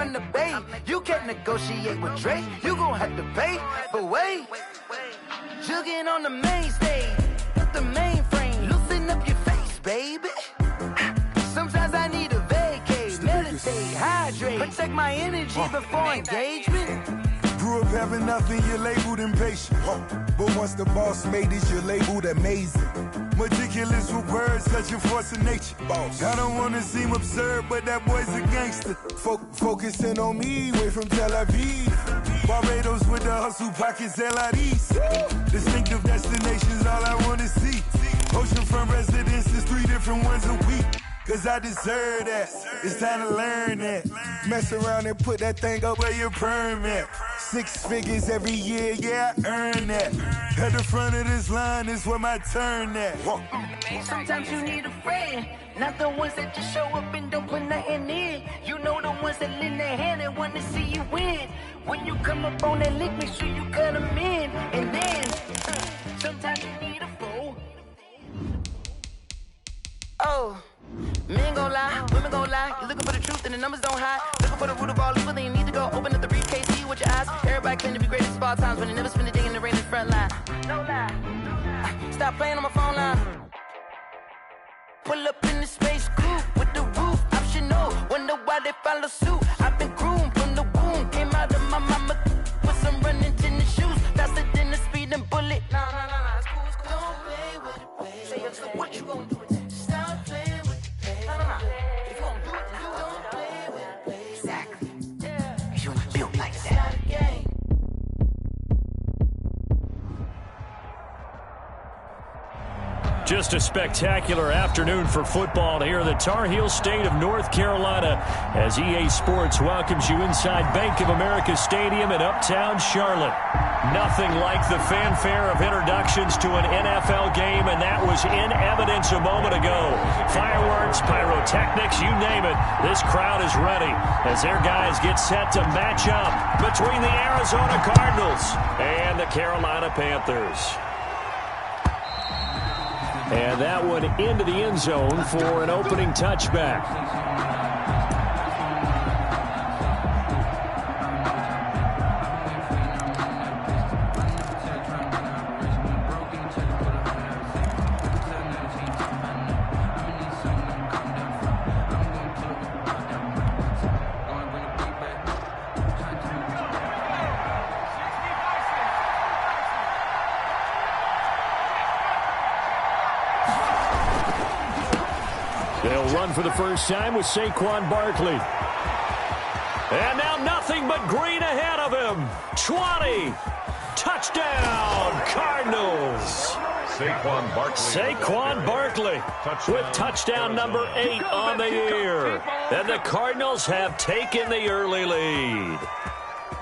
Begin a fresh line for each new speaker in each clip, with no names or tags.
from the Bay. You can't negotiate with Drake. You gon' have to pay. But wait, jugging on the main stage. Put the mainframe. Loosen up your face, baby. Sometimes I need a vacate. Meditate, hydrate. Protect my energy before engagement.
Grew up having nothing, you're labeled impatient. But once the boss made it, you're labeled amazing. Meticulous with words, such a force of nature. I don't wanna seem absurd, but that boy's a gangster. Focusing on me, way from Tel Aviv. Barbados with the hustle pockets, LIDs. Distinctive destinations, all I wanna see. Oceanfront residences, 3 different ones a week. Cause I deserve that, it's time to learn that. Mess around and put that thing up where your permit. 6 figures every year, yeah, I earn that. At the front of this line is where my turn at.
Sometimes you need a friend, not the ones that just show up and don't put nothing in. You know the ones that lend their hand and want to see you win. When you come up on that lick, make sure you cut them in. And then, sometimes you need a fool. Oh. Men gon' lie, women gon' lie. You're looking for the truth and the numbers don't hide. Looking for the root of all evil, then you need to go open up the briefcase, see with your eyes. Everybody claim to be greatest of all times, when they never spend a day in the rain in the front line. No lie. Stop playing on my phone line. Pull up in the space coupe with the roof optional. Wonder why they follow suit. I've been groomed from the womb. Came out of my mama with some running tennis shoes. Faster than the speeding bullet. Nah, it's cool, it's cool. Don't play with it, baby. Say, so what you gon' do?
Just a spectacular afternoon for football here in the Tar Heel state of North Carolina as EA Sports welcomes you inside Bank of America Stadium in uptown Charlotte. Nothing like the fanfare of introductions to an NFL game, and that was in evidence a moment ago. Fireworks, pyrotechnics, you name it. This crowd is ready as their guys get set to match up between the Arizona Cardinals and the Carolina Panthers. And that one into the end zone for an opening touchback. They'll run for the first time with Saquon Barkley. And now nothing but green ahead of him. 20. Touchdown, Cardinals. Saquon Barkley with touchdown number 8 on the year. And the Cardinals have taken the early lead.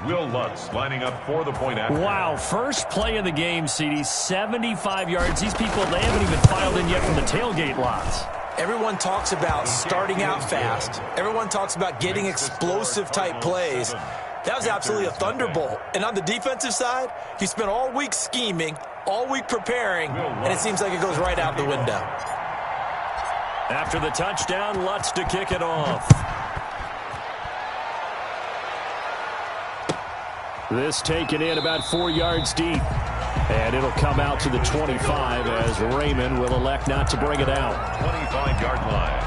Will Lutz lining up for the point after.
Wow, first play in the game, CD, 75 yards. These people, they haven't even filed in yet from the tailgate lots.
Everyone talks about starting out fast. Everyone talks about getting explosive-type plays. That was absolutely a thunderbolt. And on the defensive side, he spent all week scheming, all week preparing, and it seems like it goes right out the window.
After the touchdown, Lutz to kick it off. This taken in about 4 yards deep. And it'll come out to the 25 as Raymond will elect not to bring it out.
25-yard line.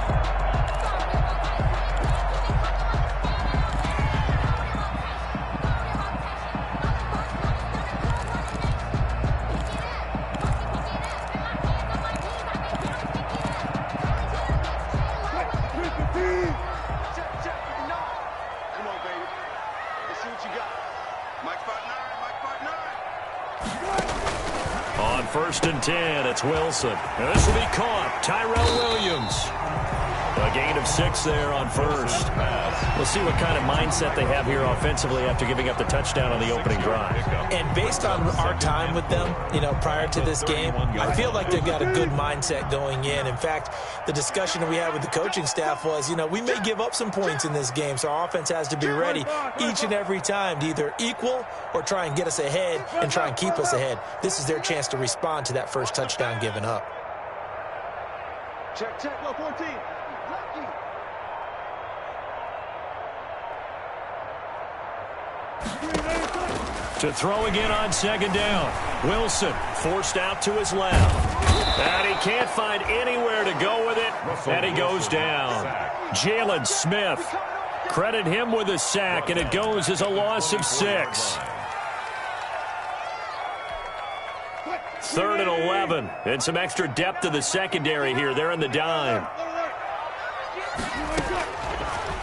Come on, baby. Let's see what you got. Mike 5'9",
On 1st and 10, it's Wilson. And this will be caught. Tyrell Williams. A gain of 6 there on first. We'll see what kind of mindset they have here offensively after giving up the touchdown on the opening drive.
And based on our time with them, prior to this game, I feel like they've got a good mindset going in. In fact, the discussion that we had with the coaching staff was, we may give up some points in this game, so our offense has to be ready each and every time to either equal or try and get us ahead and try and keep us ahead. This is their chance to respond to that first touchdown given up.
Check, low 14.
To throw again on second down. Wilson forced out to his left. And he can't find anywhere to go with it. And he goes down. Jalen Smith. Credit him with a sack, and it goes as a loss of 6. 3rd and 11. And some extra depth to the secondary here. They're in the dime.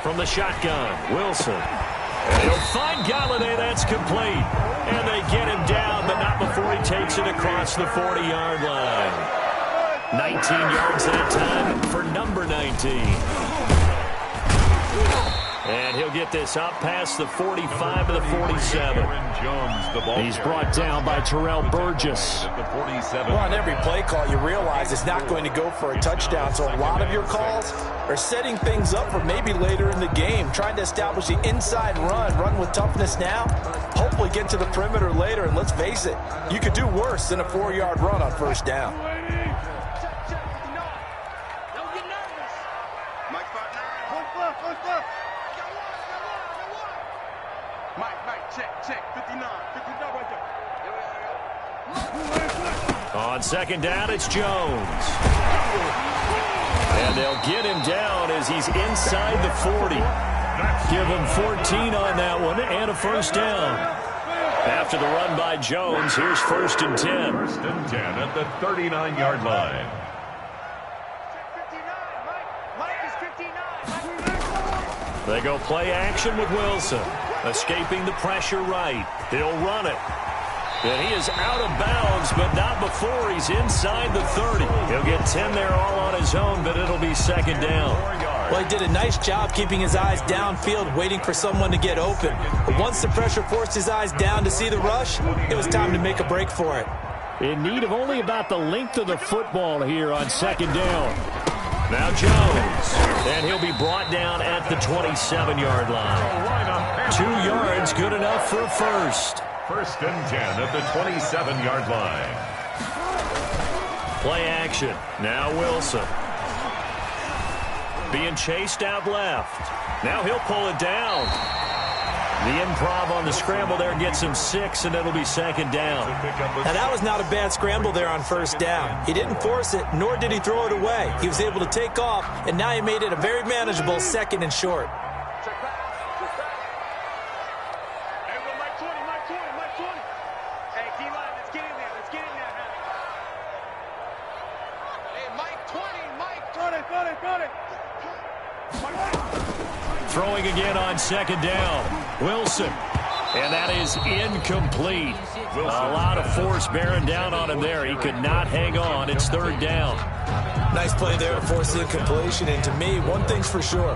From the shotgun, Wilson. And he'll find Galladay. That's complete. And they get him down, but not before he takes it across the 40-yard line. 19 yards that time for number 19. And he'll get this up past the 45 to the 47. He's brought down by Terrell Burgess.
Well, on every play call, you realize it's not going to go for a touchdown. So a lot of your calls are setting things up for maybe later in the game, trying to establish the inside run with toughness now, hopefully get to the perimeter later. And let's face it, you could do worse than a 4-yard run on first down.
On second down, it's Jones. And they'll get him down as he's inside the 40. Give him 14 on that one and a first down. After the run by Jones, here's 1st and 10.
1st and 10 at the 39-yard line.
They go play action with Wilson. Escaping the pressure right. He'll run it. And he is out of bounds, but not before he's inside the 30. He'll get 10 there all on his own, but it'll be second down.
Well, he did a nice job keeping his eyes downfield, waiting for someone to get open. But once the pressure forced his eyes down to see the rush, it was time to make a break for it.
In need of only about the length of the football here on second down. Now Jones, and he'll be brought down at the 27-yard line. 2 yards, good enough for a first.
1st and 10 at the 27-yard line.
Play action. Now Wilson. Being chased out left. Now he'll pull it down. The improv on the scramble there gets him 6, and it'll be second down.
Now, that was not a bad scramble there on first down. He didn't force it, nor did he throw it away. He was able to take off, and now he made it a very manageable 2nd and short.
Throwing again on second down. Wilson. And that is incomplete. A lot of force bearing down on him there. He could not hang on. It's 3rd down.
Nice play there to force the incompletion. And to me, one thing's for sure.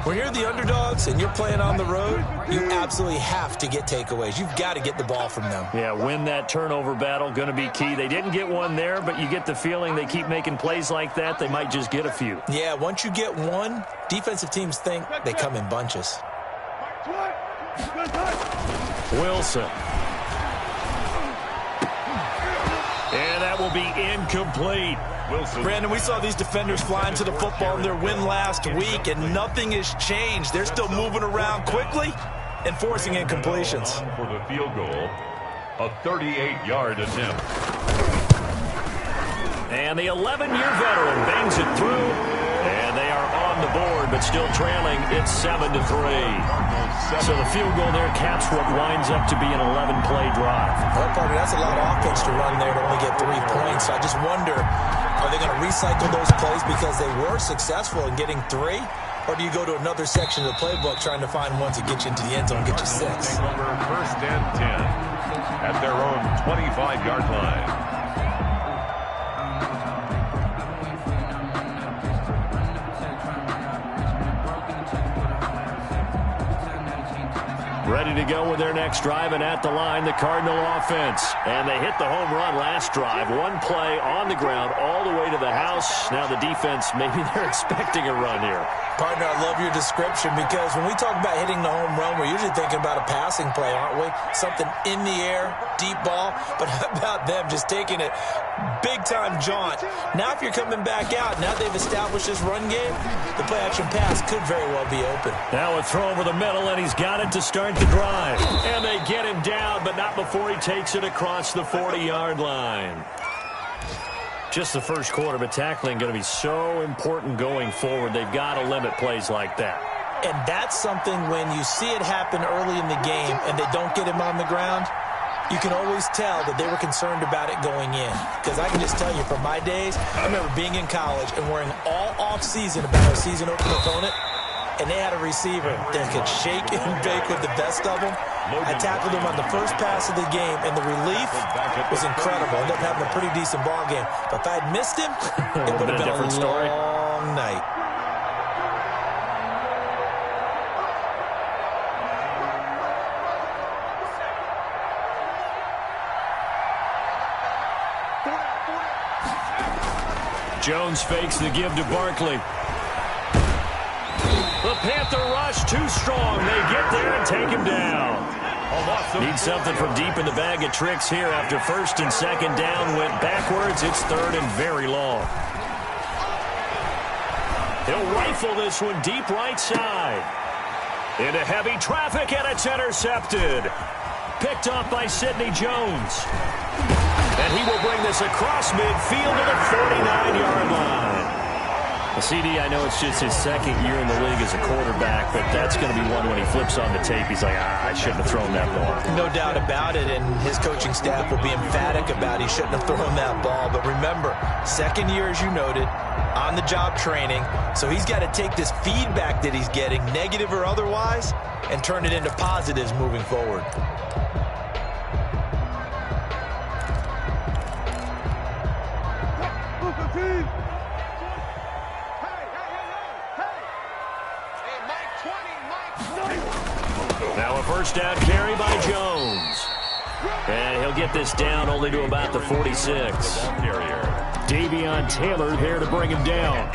When you're the underdogs and you're playing on the road, you absolutely have to get takeaways. You've got to get the ball from them.
Yeah, win that turnover battle, going to be key. They didn't get one there, but you get the feeling they keep making plays like that, they might just get a few.
Yeah, once you get one, defensive teams think they come in bunches.
Wilson. And that will be incomplete.
Wilson.
Brandon, we saw these defenders flying to the football in their win last week, and nothing has changed. They're still moving around quickly and forcing incompletions.
For the field goal, a 38-yard attempt.
And the 11-year veteran bangs it through, and they are on the board, but still trailing. It's 7-3. So the field goal there caps what winds up to be an 11-play drive.
Well, partner, that's a lot of offense to run there to only get 3 points. So I just wonder, are they going to recycle those plays because they were successful in getting 3? Or do you go to another section of the playbook trying to find ones that get you into the end zone and get you 6?
Number 1st and 10 at their own 25-yard line.
Ready to go with their next drive, and at the line, the Cardinal offense. And they hit the home run last drive. 1 play on the ground all the way to the house. Now the defense, maybe they're expecting a run here.
Partner, I love your description because when we talk about hitting the home run, we're usually thinking about a passing play, aren't we? Something in the air, deep ball. But how about them just taking it big-time jaunt? Now if you're coming back out, now they've established this run game, the play-action pass could very well be open.
Now a throw over the middle, and he's got it to start the drive. And they get him down, but not before he takes it across the 40-yard line. Just the first quarter, but tackling going to be so important going forward. They've got to limit plays like that.
And that's something when you see it happen early in the game and they don't get him on the ground, you can always tell that they were concerned about it going in. Because I can just tell you from my days, I remember being in college and worrying all off-season about our season opener opponent, and they had a receiver that could shake and bake with the best of them. I tackled him on the first pass of the game, and the relief was incredible. Ended up having a pretty decent ball game. But if I had missed him, it would have been a long night.
Jones fakes the give to Barkley. The Panther rush too strong. They get there and take him down. Need something from deep in the bag of tricks here after first and second down went backwards. It's third and very long. He'll rifle this one deep right side. Into heavy traffic, and it's intercepted. Picked off by Sidney Jones. And he will bring this across midfield to the 49-yard line. Well, CD, I know it's just his second year in the league as a quarterback, but that's going to be one when he flips on the tape. He's like, I shouldn't have thrown that ball.
No doubt about it, and his coaching staff will be emphatic about he shouldn't have thrown that ball. But remember, second year, as you noted, on-the-job training, so he's got to take this feedback that he's getting, negative or otherwise, and turn it into positives moving forward.
Now a first down carry by Jones. And he'll get this down only to about the 46. Davion Taylor there to bring him down.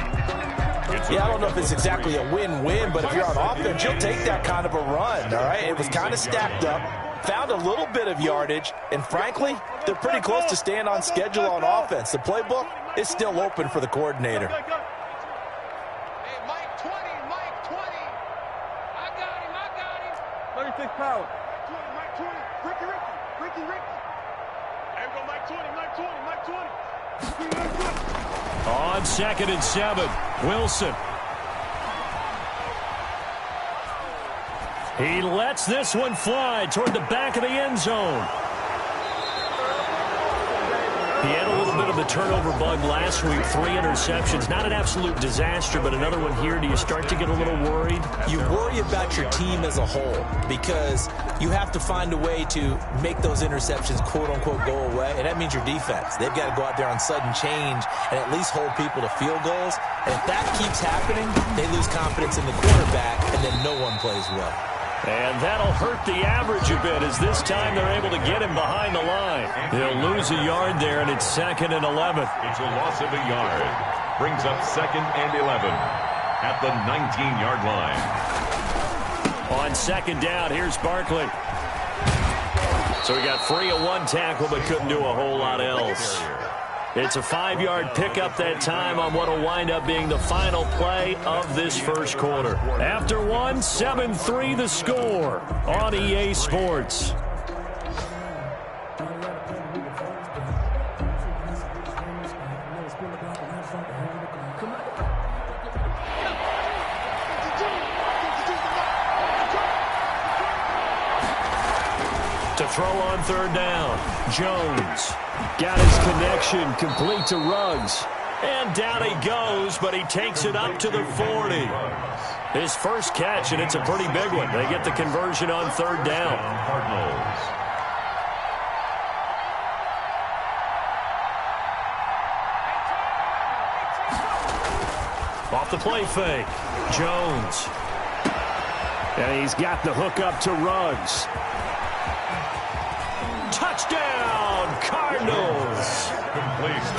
Yeah, I don't know if it's exactly a win-win, but if you're on offense, you'll take that kind of a run, all right? It was kind of stacked up, found a little bit of yardage, and frankly, they're pretty close to staying on schedule on offense. The playbook is still open for the coordinator.
Power. Mike 20, Ricky. There we go, Mike 20.
On second and 7, Wilson. He lets this one fly toward the back of the end zone. He had a little bit of the turnover bug last week, 3 interceptions. Not an absolute disaster, but another one here. Do you start to get a little worried?
You worry about your team as a whole because you have to find a way to make those interceptions, quote-unquote, go away, and that means your defense. They've got to go out there on sudden change and at least hold people to field goals. And if that keeps happening, they lose confidence in the quarterback, and then no one plays well.
And that'll hurt the average a bit as this time they're able to get him behind the line. They'll lose a yard there, and it's second and 11.
It's a loss of a yard. Brings up second and 11 at the 19-yard line.
On second down, here's Barkley. So he got free of one tackle but couldn't do a whole lot else. It's a 5-yard pickup that time on what will wind up being the final play of this first quarter. After one, 7-3 the score on EA Sports. To throw on third down, Jones got his connection complete to Ruggs. And down he goes, but he takes it up to the 40. His first catch, and it's a pretty big one. They get the conversion on third down. Off the play fake, Jones. And he's got the hook up to Ruggs. Touchdown, Cardinals.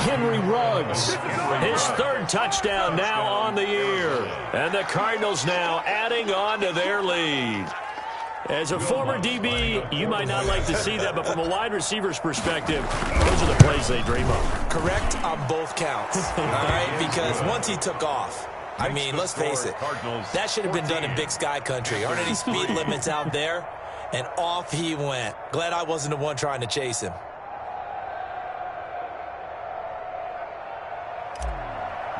Henry Ruggs, his third touchdown now on the year. And the Cardinals now adding on to their lead. As a former DB, you might not like to see that, but from a wide receiver's perspective, those are the plays they dream of.
Correct on both counts, all right? Because once he took off, I mean, let's face it, that should have been done in Big Sky country. Aren't any speed limits out there? And off he went. Glad I wasn't the one trying to chase him.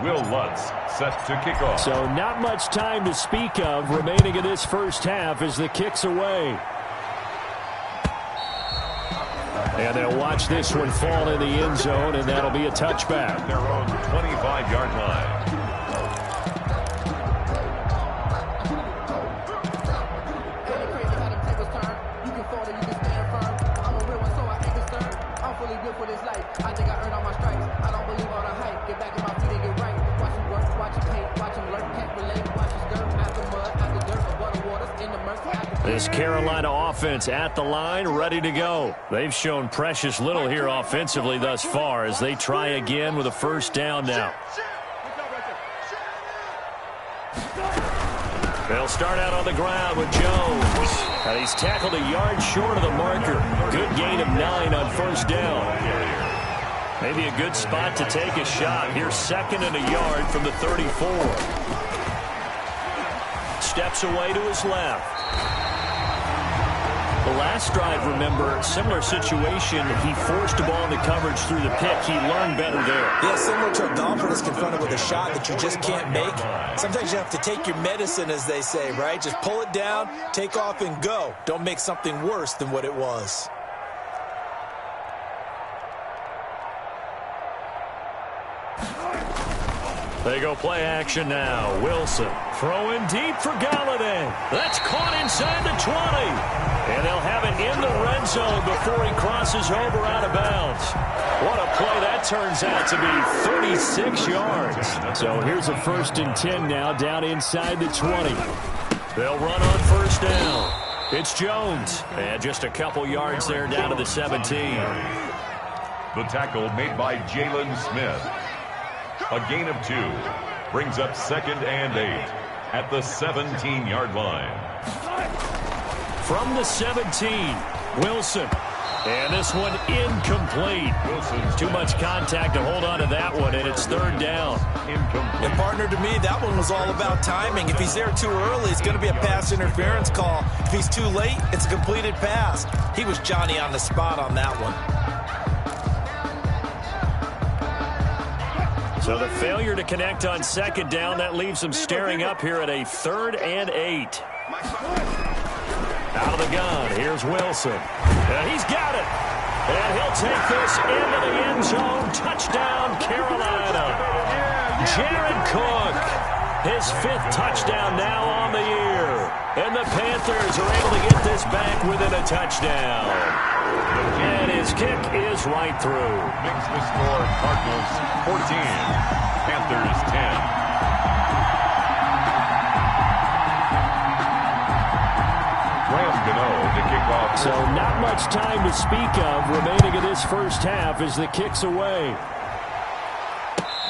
Will Lutz set to kick off.
So not much time to speak of remaining in this first half as the kick's away. And they'll watch this one fall in the end zone, and that'll be a touchback.
Their own 25-yard line.
This Carolina offense at the line, ready to go. They've shown precious little here offensively thus far as they try again with a first down now. They'll start out on the ground with Jones. And he's tackled a yard short of the marker. Good gain of 9 on first down. Maybe a good spot to take a shot. Here's 2nd and a yard from the 34. Steps away to his left. The last drive, remember, similar situation. He forced the ball into coverage through the pick. He learned better there.
Yeah, similar to a golfer that's confronted with a shot that you just can't make. Sometimes you have to take your medicine, as they say, right? Just pull it down, take off, and go. Don't make something worse than what it was.
They go play action now. Wilson throwing deep for Galladay. That's caught inside the 20. And they'll have it in the red zone before he crosses over out of bounds. What a play that turns out to be, 36 yards. So here's a 1st and 10 now down inside the 20. They'll run on first down. It's Jones. And just a couple yards there down to the 17.
The tackle made by Jalen Smith. A gain of 2 brings up 2nd and 8 at the 17-yard line.
From the 17, Wilson. And this one incomplete. Wilson's too much contact to hold on to that one, and it's 3rd down.
Incomplete.
And partner, to me, that one was all about timing. If he's there too early, it's going to be a pass interference call. If he's too late, it's a completed pass. He was Johnny on the spot on that one.
So the failure to connect on 2nd down, that leaves them staring up here at a 3rd and 8. Out of the gun, here's Wilson. And he's got it. And he'll take this into the end zone. Touchdown, Carolina. Jared Cook, his 5th touchdown now on the year. And the Panthers are able to get this back within a touchdown. And his kick is right through.
Makes the score Cardinals 14, Panthers 10.
So not much time to speak of remaining in this first half as the kick's away.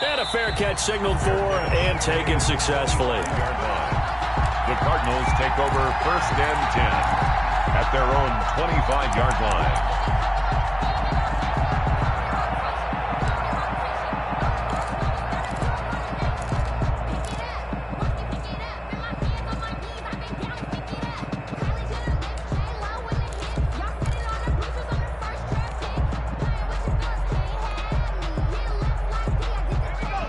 And a fair catch signaled for and taken successfully.
The Cardinals take over 1st and 10 at their own 25-yard line.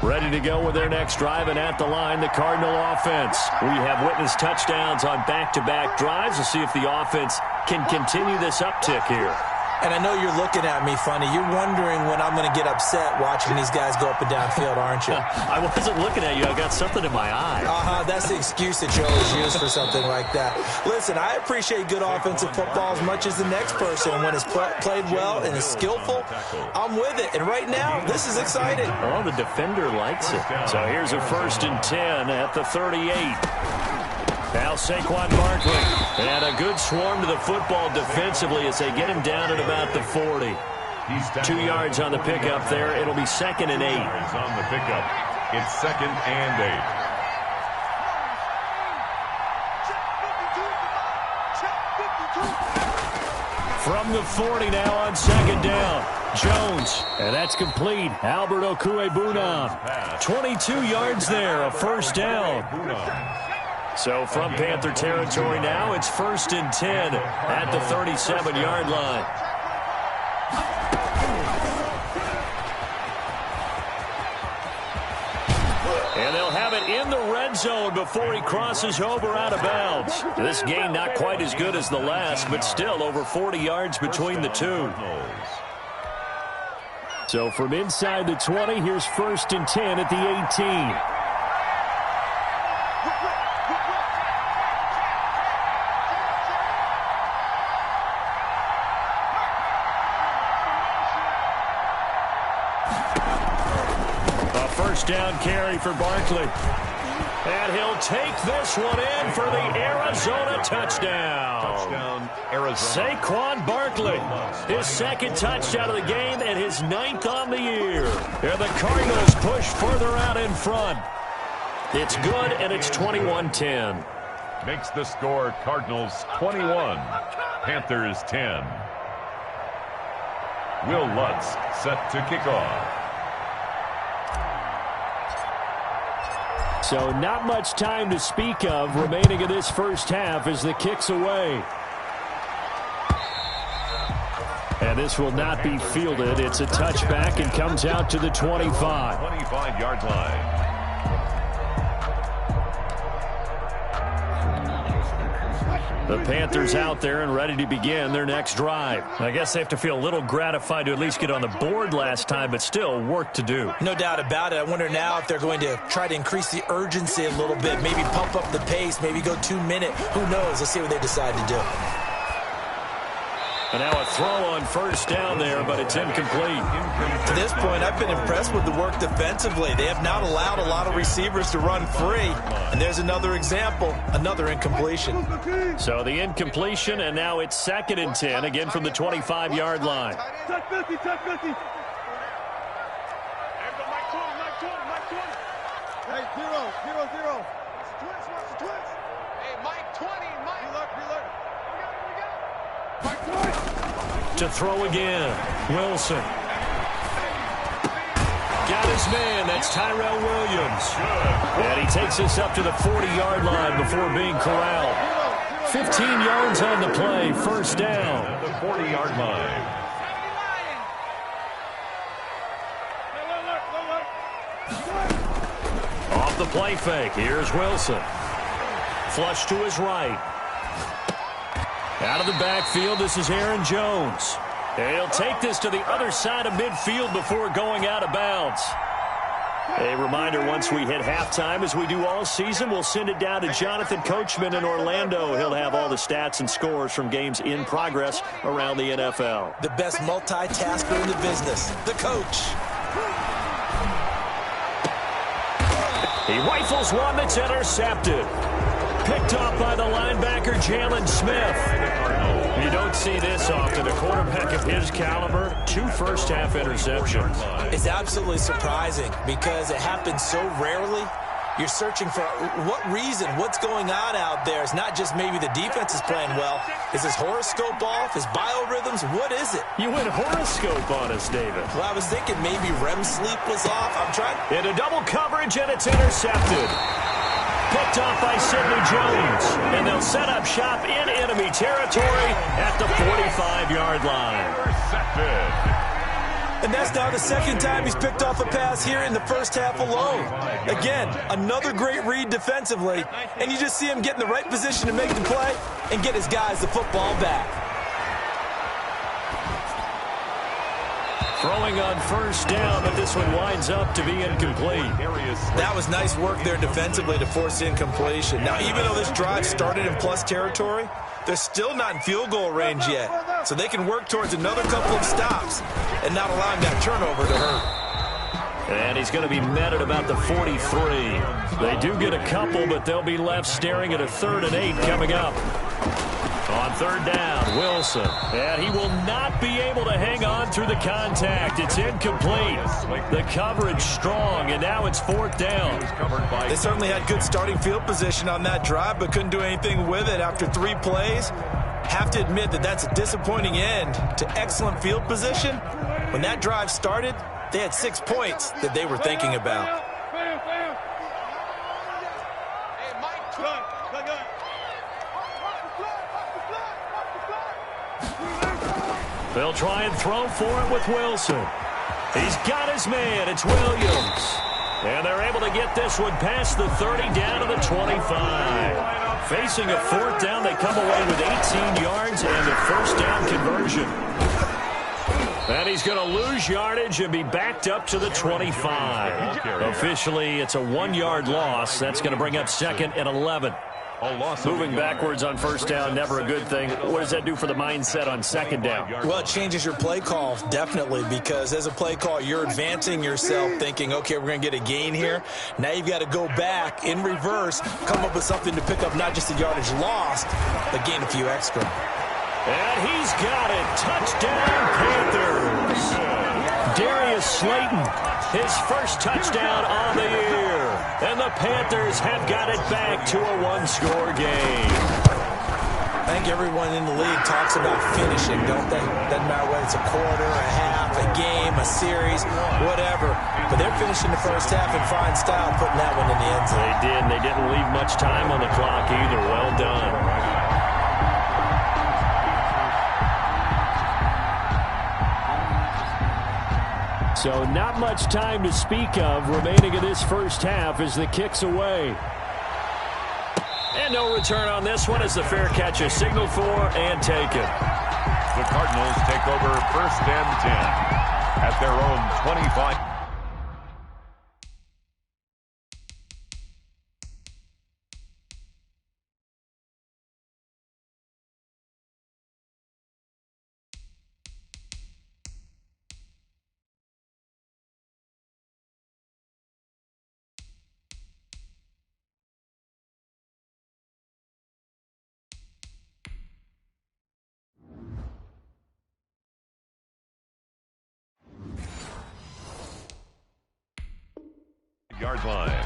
Ready to go with their next drive, and at the line, the Cardinal offense. We have witnessed touchdowns on back-to-back drives. We'll see if the offense can continue this uptick here.
And I know you're looking at me funny. You're wondering when I'm going to get upset watching these guys go up and down field, aren't you?
I wasn't looking at you. I got something in my eye.
That's the excuse that you always use for something like that. Listen, I appreciate good offensive football as much as the next person. When it's played well and is skillful, I'm with it. And right now, this is exciting.
Oh, the defender likes it. So here's a 1st and 10 at the 38. Now Saquon Barkley. And a good swarm to the football defensively as they get him down at about the 40. 2 yards on the pickup there. It'll be 2nd and 8.
On the pickup, it's 2nd and 8.
From the 40 now on 2nd down. Jones, and that's complete. Albert Okwuegbunam. 22 yards there, a 1st down. So from Panther territory now, it's 1st and 10 at the 37-yard line. And they'll have it in the red zone before he crosses over out of bounds. This gain not quite as good as the last, but still over 40 yards between the two. So from inside the 20, here's 1st and 10 at the 18. Down carry for Barkley. And he'll take this one in for the Arizona touchdown.
Touchdown, Arizona.
Saquon Barkley, his 2nd touchdown of the game and his 9th on the year. And the Cardinals push further out in front. It's good, and it's 21-10.
Makes the score Cardinals 21, Panthers 10. Will Lutz set to kick off.
So not much time to speak of remaining in this first half as the kick's away. And this will not be fielded. It's a touchback and comes out to the 25.
25-yard line.
The Panthers out there and ready to begin their next drive. I guess they have to feel a little gratified to at least get on the board last time, but still work to do.
No doubt about it. I wonder now if they're going to try to increase the urgency a little bit, maybe pump up the pace, maybe go 2-minute. Who knows? Let's see what they decide to do.
And now a throw on 1st down there, but it's incomplete.
To this point, I've been impressed with the work defensively. They have not allowed a lot of receivers to run free. And there's another example, another incompletion.
So the incompletion, and now it's 2nd and 10, again from the 25-yard line.
Check 50, check 50. Hey, 0, 0. Watch the twins. Hey, Mike 20, Mike. Reload. Mike 20.
To throw again, Wilson. Got his man, that's Tyrell Williams. And he takes us up to the 40-yard line before being corralled. 15 yards on the play, 1st down.
At the 40-yard line.
Off the play fake, here's Wilson. Flush to his right. Out of the backfield, this is Aaron Jones. And he'll take this to the other side of midfield before going out of bounds. A reminder, once we hit halftime, as we do all season, we'll send it down to Jonathan Coachman in Orlando. He'll have all the stats and scores from games in progress around the NFL.
The best multitasker in the business, the coach.
He rifles one that's intercepted. Picked off by the linebacker, Jalen Smith. You don't see this often. A quarterback of his caliber, 2 first-half interceptions.
It's absolutely surprising because it happens so rarely. You're searching for what reason, what's going on out there. It's not just maybe the defense is playing well. Is his horoscope off? His biorhythms? What is it?
You went horoscope on us, David.
Well, I was thinking maybe REM sleep was off. I'm trying.
Into double coverage, and it's intercepted. Picked off by Sidney Jones. And they'll set up shop in enemy territory at the 45-yard line.
Intercepted.
And that's now the 2nd time he's picked off a pass here in the first half alone. Again, another great read defensively. And you just see him get in the right position to make the play and get his guys the football back.
Throwing on 1st down, but this one winds up to be incomplete.
That was nice work there defensively to force incompletion. Now, even though this drive started in plus territory, they're still not in field goal range yet. So they can work towards another couple of stops and not allowing that turnover to hurt.
And he's going to be met at about the 43. They do get a couple, but they'll be left staring at a 3rd and 8 coming up. On 3rd down, Wilson. And he will not be able to hang on through the contact. It's incomplete. The coverage strong, and now it's 4th down.
They certainly had good starting field position on that drive, but couldn't do anything with it after 3 plays. Have to admit that that's a disappointing end to excellent field position. When that drive started, they had 6 points that they were thinking about.
They'll try and throw for it with Wilson. He's got his man. It's Williams. And they're able to get this one past the 30 down to the 25. Facing a fourth down, they come away with 18 yards and a first down conversion. And he's going to lose yardage and be backed up to the 25. Officially, it's a 1-yard loss. That's going to bring up 2nd and 11. Moving backwards on first down, never a good thing. What does that do for the mindset on 2nd down?
Well, it changes your play call, definitely, because as a play call, you're advancing yourself thinking, okay, we're going to get a gain here. Now you've got to go back in reverse, come up with something to pick up not just the yardage lost, but gain a few extra.
And he's got it. Touchdown, Panthers. Darius Slayton, his first touchdown on the year. And the Panthers have got it back to a 1-score game.
I think everyone in the league talks about finishing, don't they? Doesn't matter whether it's a quarter, a half, a game, a series, whatever. But they're finishing the first half in fine style, putting that one in the end zone.
They did, and they didn't leave much time on the clock either. Well done. So not much time to speak of remaining in this first half as the kick's away. And no return on this one as the fair catch is signaled for and taken.
The Cardinals take over 1st and 10 at their own 25. Yard line.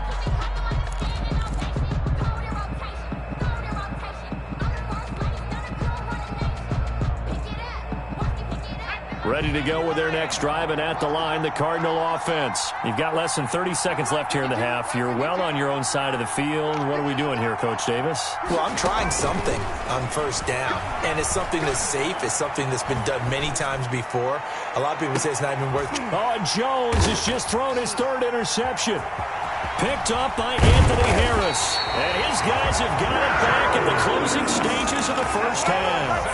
Ready to go with their next drive, and at the line, the Cardinal offense. You've got less than 30 seconds left here in the half. You're well on your own side of the field. What are we doing here, Coach Davis?
Well, I'm trying something on first down, and it's something that's safe. It's something that's been done many times before. A lot of people say it's not even worth.
Oh, Jones has just thrown his 3rd interception. Picked up by Anthony Harris. And his guys have got it back at the closing stages of the first half.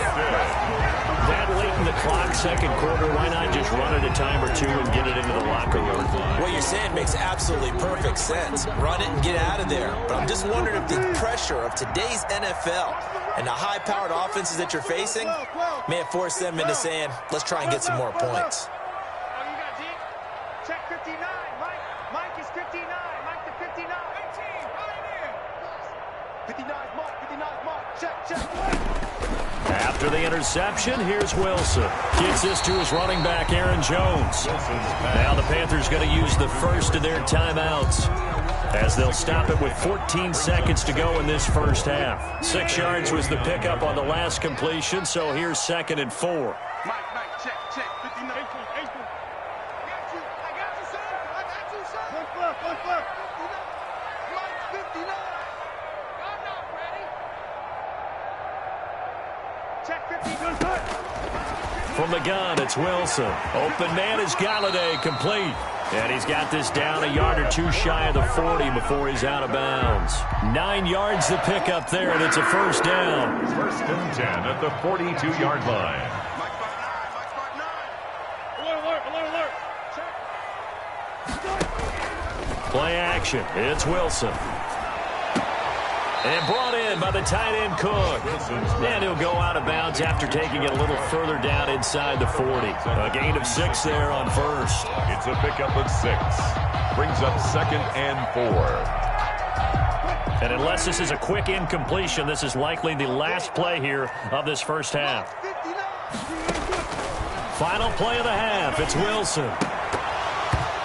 That late in the clock, second quarter, why not just run it a time or two and get it into the locker room?
What you're saying makes absolutely perfect sense. Run it and get out of there. But I'm just wondering if the pressure of today's NFL and the high-powered offenses that you're facing may have forced them into saying, let's try and get some more points.
Check 59. Mike is 59. Mike to 59. 18, right in. 59 Mike. 59 Mike. Check.
After the interception, here's Wilson. Gets this to his running back, Aaron Jones. Now the Panthers going to use the first of their timeouts as they'll stop it with 14 seconds to go in this first half. 6 yards was the pickup on the last completion, so here's 2nd and 4.
Mike, check. 59. I got you, son. One foot. 59. Mike, 59. I'm not ready. Check 59.
From the gun, it's Wilson. Open man is Galladay, complete. And he's got this down a yard or two shy of the 40 before he's out of bounds. 9 yards to pick up there, and it's a first down.
1st and 10 at the 42-yard line.
Alert. Check.
Play action. It's Wilson. And brought in by the tight end Cook. And he'll go out of bounds after taking it a little further down inside the 40. A gain of 6 there on first.
It's a pickup of 6. Brings up 2nd and 4.
And unless this is a quick incompletion, this is likely the last play here of this first half. Final play of the half. It's Wilson.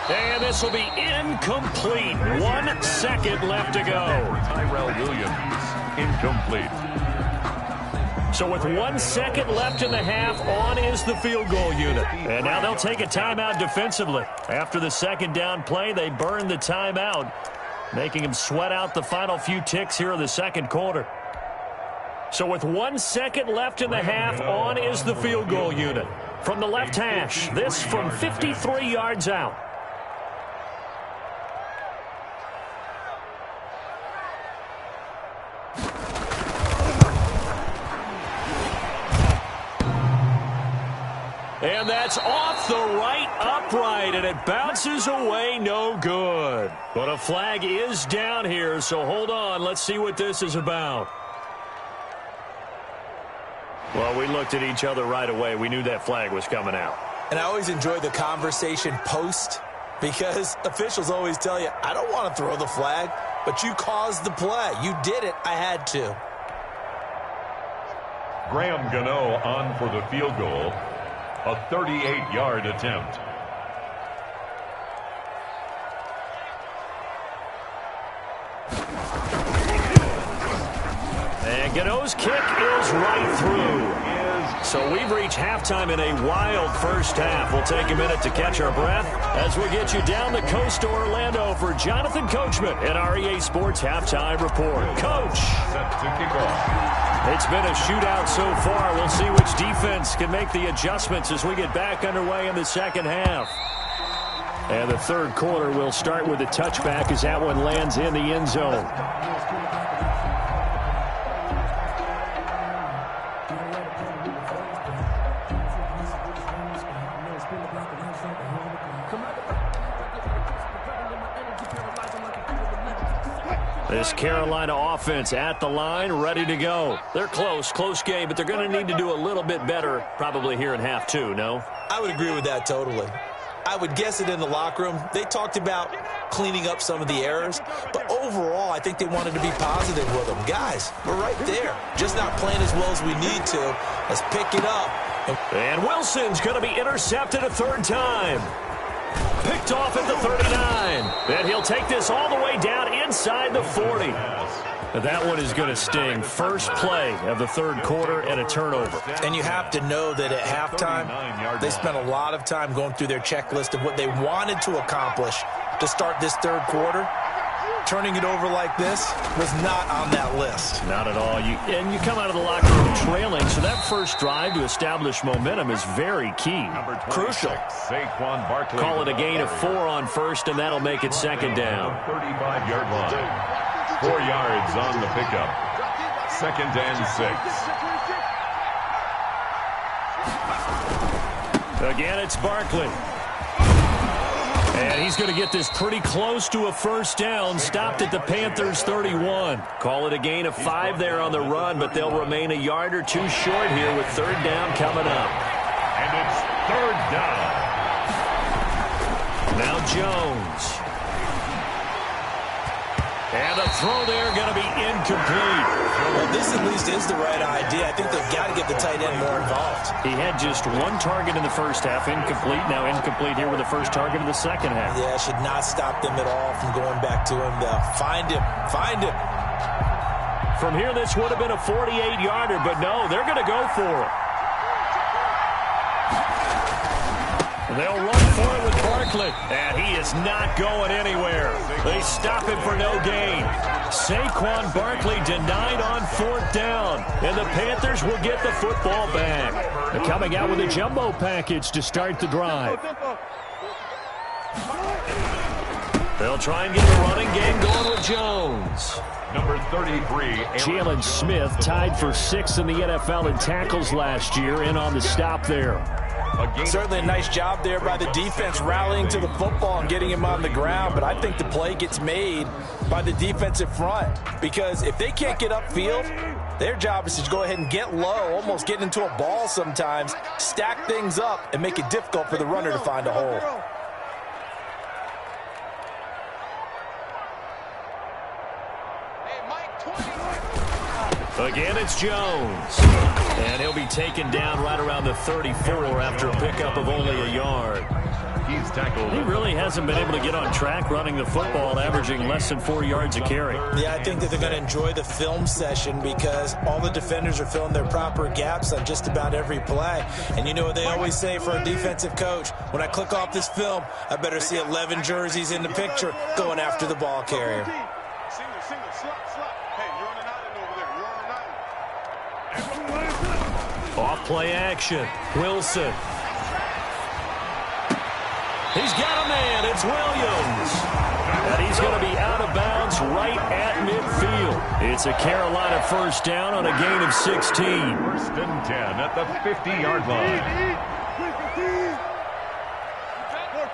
And this will be incomplete. 1 second left to go.
Tyrell Williams, incomplete.
So with 1 second left in the half, on is the field goal unit. And now they'll take a timeout defensively. After the second down play, they burn the timeout, making them sweat out the final few ticks here in the second quarter. So with 1 second left in the half, on is the field goal unit. From the left hash, this from 53 yards out. And that's off the right upright, and it bounces away, no good. But a flag is down here, so hold on. Let's see what this is about. Well, we looked at each other right away. We knew that flag was coming out.
And I always enjoy the conversation post, because officials always tell you, I don't want to throw the flag, but you caused the play. You did it. I had to.
Graham Gano on for the field goal. A 38-yard attempt.
And Gano's kick is right through. So we've reached halftime in a wild first half. We'll take a minute to catch our breath as we get you down the coast to Orlando for Jonathan Coachman at our EA Sports Halftime Report. Coach.
Set to kick off.
It's been a shootout so far. We'll see which defense can make the adjustments as we get back underway in the second half. And the third quarter will start with a touchback as that one lands in the end zone. This Carolina offense at the line, ready to go. They're close game, but they're going to need to do a little bit better probably here in half two, no?
I would agree with that totally. I would guess it in the locker room. They talked about cleaning up some of the errors, but overall, I think they wanted to be positive with them. Guys, we're right there. Just not playing as well as we need to. Let's pick it up.
And Wilson's going to be intercepted a third time. Picked off at the 39. And he'll take this all the way down inside the 40. That one is going to sting. First play of the third quarter and a turnover.
And you have to know that at halftime, they spent a lot of time going through their checklist of what they wanted to accomplish to start this third quarter. Turning it over like this was not on that list.
Not at all. And you come out of the locker room trailing, so that first drive to establish momentum is very key. Crucial. Call it a gain of 4 on first, and that'll make it second down.
35-yard line. 4 yards on the pickup. Second and 6.
Again, it's Barkley. And he's going to get this pretty close to a first down. Stopped at the Panthers 31. Call it a gain of 5 there on the run, but they'll remain a yard or two short here with third down coming up.
And it's third down.
Now Jones. And a throw there going to be incomplete.
Well, this at least is the right idea. I think they've got to get the tight end more involved.
He had just 1 target in the first half, incomplete. Now incomplete here with the first target of the second half.
Yeah, should not stop them at all from going back to him. Find him.
From here, this would have been a 48-yarder, but no, they're going to go for it. They'll run for it with Barkley, and he is not going anywhere. They stop him for no gain. Saquon Barkley denied on fourth down, and the Panthers will get the football back. They're coming out with a jumbo package to start the drive. They'll try and get the running game going with Jones.
Number 33.
Jalen Smith tied for 6th in the NFL in tackles last year, in on the stop there.
Certainly a nice job there by the defense rallying to the football and getting him on the ground, but I think the play gets made by the defensive front, because if they can't get upfield, their job is to go ahead and get low, almost get into a ball sometimes, stack things up, and make it difficult for the runner to find a hole.
Again, it's Jones. And he'll be taken down right around the 34 after a pickup of only a yard.
He's tackled.
He really hasn't been able to get on track running the football, averaging less than 4 yards a carry.
Yeah, I think that they're going to enjoy the film session because all the defenders are filling their proper gaps on just about every play. And you know what they always say for a defensive coach? When I click off this film, I better see 11 jerseys in the picture going after the ball carrier.
Play action. Wilson. He's got a man. It's Williams. And he's going to be out of bounds right at midfield. It's a Carolina first down on a gain of 16.
First and 10 at the 50-yard line.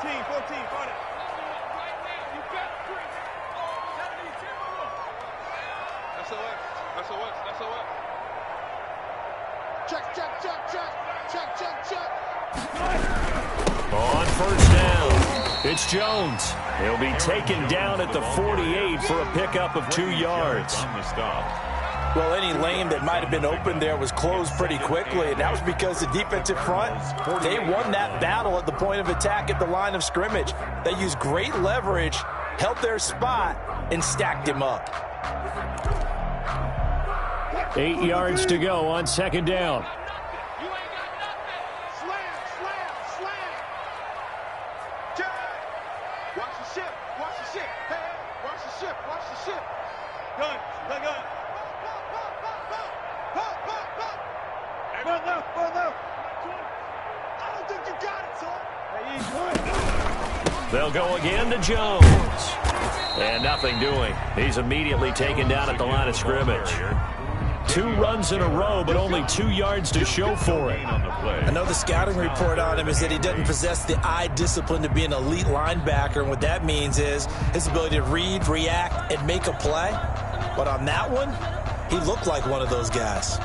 14. Check.
On first down, it's Jones. He'll be taken down at the 48 for a pickup of 2 yards.
On the stop.
Well, any lane that might have been open there was closed pretty quickly, and that was because the defensive front, they won that battle at the point of attack at the line of scrimmage. They used great leverage, held their spot, and stacked him up.
8 yards to go on second down. They'll go again to Jones. And nothing doing. He's immediately taken down at the line of scrimmage. 2 runs in a row, but only 2 yards to show for it.
I know the scouting report on him is that he doesn't possess the eye discipline to be an elite linebacker, and what that means is his ability to read, react, and make a play. But on that one, he looked like one of those guys.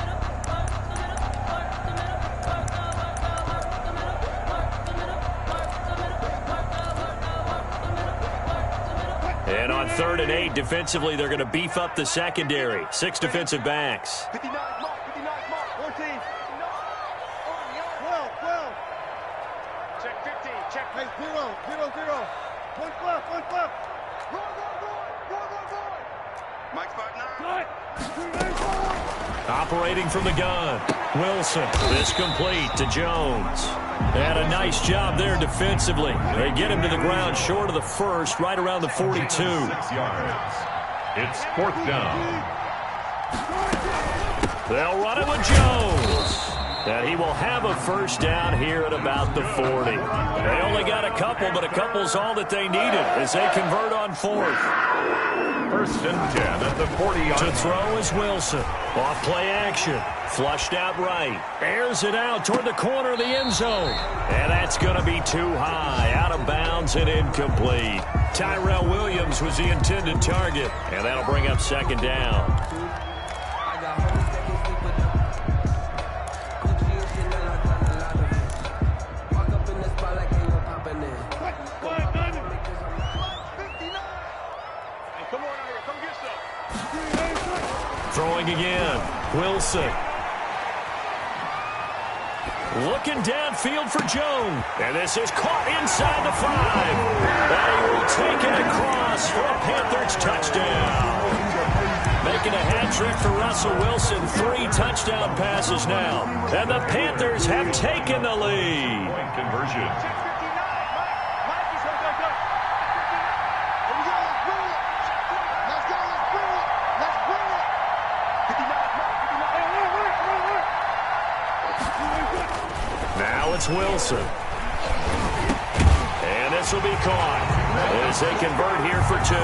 And on 3rd and 8, defensively, they're going to beef up the secondary. 6 defensive backs.
59 mark, 14. 12. Check 15, check. Hey, 0. One left. Roll. Mike's 5'9".
Operating from the gun. Wilson. This complete to Jones. And a nice job there defensively. They get him to the ground short of the first, right around the 42.
6 yards. It's 4th down.
They'll run it with Jones. And he will have a first down here at about the 40. They only got a couple, but a couple's all that they needed as they convert on 4th.
First and 10 at the 40-yard line.
To throw is Wilson. Off play action. Flushed out right. Airs it out toward the corner of the end zone. And that's going to be too high. Out of bounds and incomplete. Tyrell Williams was the intended target. And that'll bring up second down. Throwing again. Wilson. Looking downfield for Jones. And this is caught inside the 5. And he will take it across for a Panthers touchdown. Making a hat trick for Russell Wilson. 3 touchdown passes now. And the Panthers have taken the lead.
Point conversion.
Now it's Wilson. And this will be caught as they convert here for 2.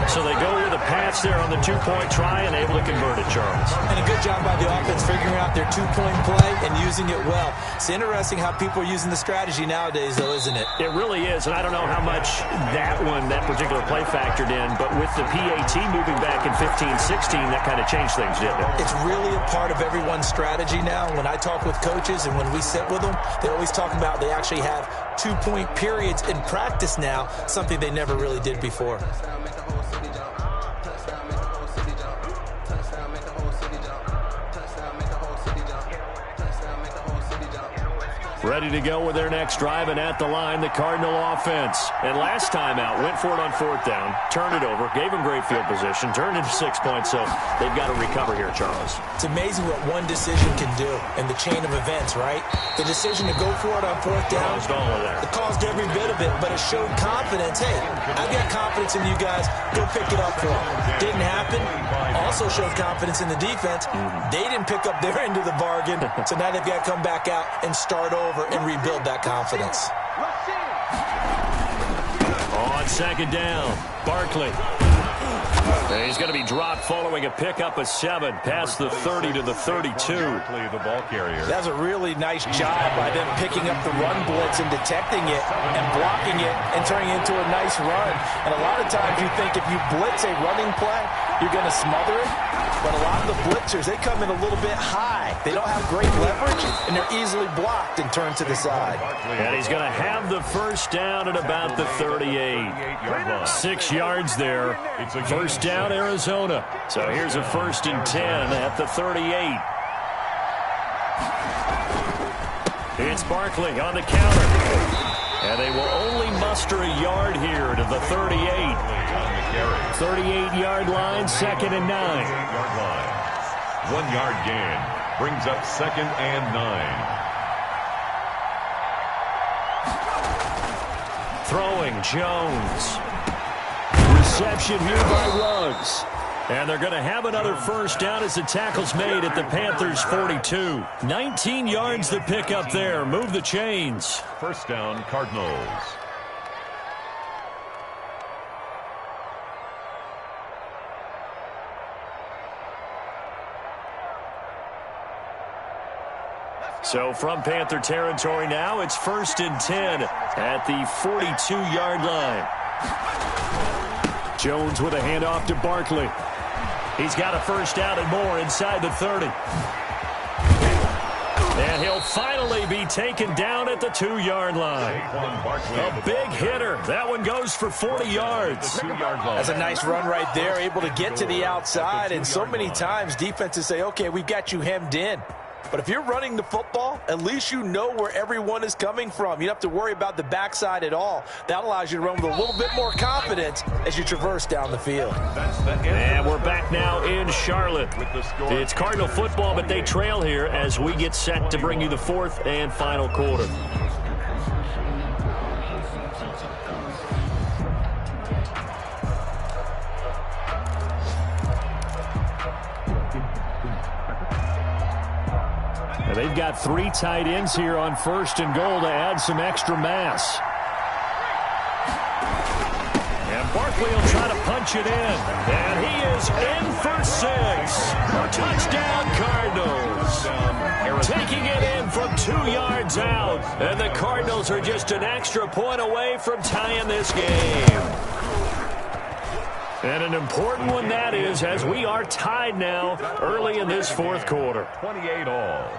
So they go with a pass there on the 2-point try and able to convert it, Charles.
And a good job by the offense figuring out their 2-point play and using it well. It's interesting how people are using the strategy nowadays, though, isn't it?
It really is, and I don't know how much that particular play factored in, but with the PAT moving back in 15-16, that kind of changed things, didn't it?
It's really a part of everyone's strategy now. When I talk with coaches and when we sit with them, they always talk about they actually have 2-point periods in practice now, something they never really did before.
Ready to go with their next drive, and at the line, the Cardinal offense. And last time out, went for it on 4th down, turned it over, gave them great field position, turned into 6 points, so they've got to recover here, Charles.
It's amazing what one decision can do in the chain of events, right? The decision to go for it on 4th down,
Caused all of that.
it caused every bit of it, but it showed confidence. Hey, I've got confidence in you guys. Go pick it up for them. Didn't happen. All also showed confidence in the defense. They didn't pick up their end of the bargain, so now they've got to come back out and start over and rebuild that confidence.
On second down, Barkley. And he's going to be dropped following a pickup of 7 past the 30 to the 32.
The ball carrier.
That's a really nice job by them picking up the run blitz and detecting it and blocking it and turning it into a nice run. And a lot of times you think if you blitz a running play, you're going to smother it. But a lot of the blitzers, they come in a little bit high. They don't have great leverage, and they're easily blocked and turned to the side.
And he's going to have the first down at about the 38. 6 yards there. First down, Arizona. So here's a 1st and 10 at the 38. It's Barkley on the counter. And they will only muster a yard here to the 38. 38-yard line, 2nd and 9.
1 yard gain brings up 2nd and 9.
Throwing, Jones. Reception here by Ruggs. And they're going to have another first down as the tackle's made at the Panthers' 42. 19 yards to pick up there. Move the chains.
First down, Cardinals.
So from Panther territory now, it's 1st and 10 at the 42-yard line. Jones with a handoff to Barkley. He's got a first down and more inside the 30. And he'll finally be taken down at the 2-yard line. A big hitter. That one goes for 40 yards.
That's a nice run right there, able to get to the outside. And so many times defenses say, okay, we've got you hemmed in. But if you're running the football, at least you know where everyone is coming from. You don't have to worry about the backside at all. That allows you to run with a little bit more confidence as you traverse down the field.
And we're back now in Charlotte. It's Cardinal football, but they trail here as we get set to bring you the 4th and final quarter. They've got 3 tight ends here on 1st and goal to add some extra mass. And Barkley will try to punch it in. And he is in for 6. Touchdown, Cardinals. Taking it in from 2 yards out. And the Cardinals are just an extra point away from tying this game. And an important one that is, as we are tied now early in this 4th quarter.
28 all.